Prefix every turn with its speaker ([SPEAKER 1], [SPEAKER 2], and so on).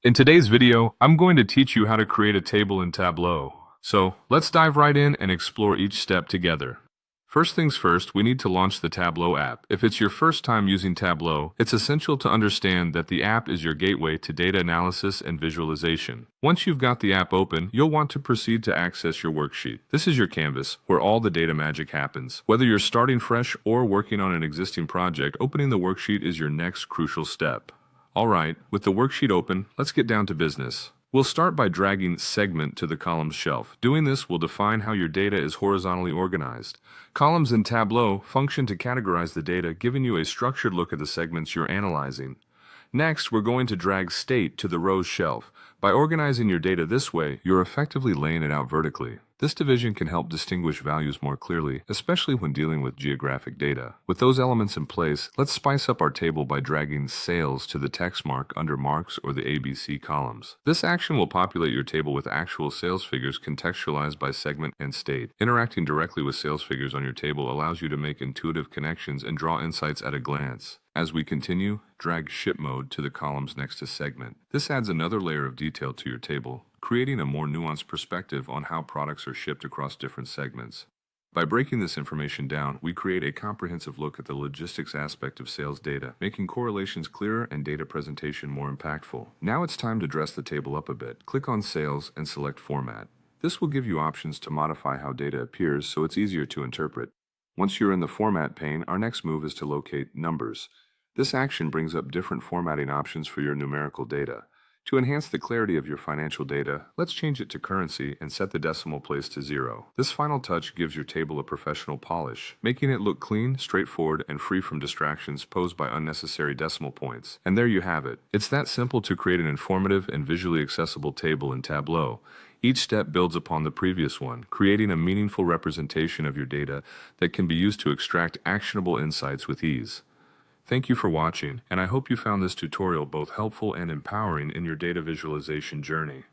[SPEAKER 1] In today's video, I'm going to teach you how to create a table in Tableau. So let's dive right in and explore each step together. First things first, we need to launch the Tableau app. If it's your first time using Tableau, it's essential to understand that the app is your gateway to data analysis and visualization. Once you've got the app open, you'll want to proceed to access your worksheet. This is your canvas, where all the data magic happens. Whether you're starting fresh or working on an existing project, opening the worksheet is your next crucial step. Alright, with the worksheet open, let's get down to business. We'll start by dragging Segment to the columns shelf. Doing this will define how your data is horizontally organized. Columns in Tableau function to categorize the data, giving you a structured look at the segments you're analyzing. Next, we're going to drag State to the rows shelf. By organizing your data this way, you're effectively laying it out vertically. This division can help distinguish values more clearly, especially when dealing with geographic data. With those elements in place, let's spice up our table by dragging Sales to the text mark under Marks or the ABC columns. This action will populate your table with actual sales figures contextualized by segment and state. Interacting directly with sales figures on your table allows you to make intuitive connections and draw insights at a glance. As we continue, drag Ship Mode to the columns next to Segment. This adds another layer of detail to your table, creating a more nuanced perspective on how products are shipped across different segments. By breaking this information down, we create a comprehensive look at the logistics aspect of sales data, making correlations clearer and data presentation more impactful. Now it's time to dress the table up a bit. Click on Sales and select Format. This will give you options to modify how data appears so it's easier to interpret. Once you're in the Format pane, our next move is to locate Numbers. This action brings up different formatting options for your numerical data. To enhance the clarity of your financial data, let's change it to currency and set the decimal place to 0. This final touch gives your table a professional polish, making it look clean, straightforward, and free from distractions posed by unnecessary decimal points. And there you have it. It's that simple to create an informative and visually accessible table in Tableau. Each step builds upon the previous one, creating a meaningful representation of your data that can be used to extract actionable insights with ease. Thank you for watching, and I hope you found this tutorial both helpful and empowering in your data visualization journey.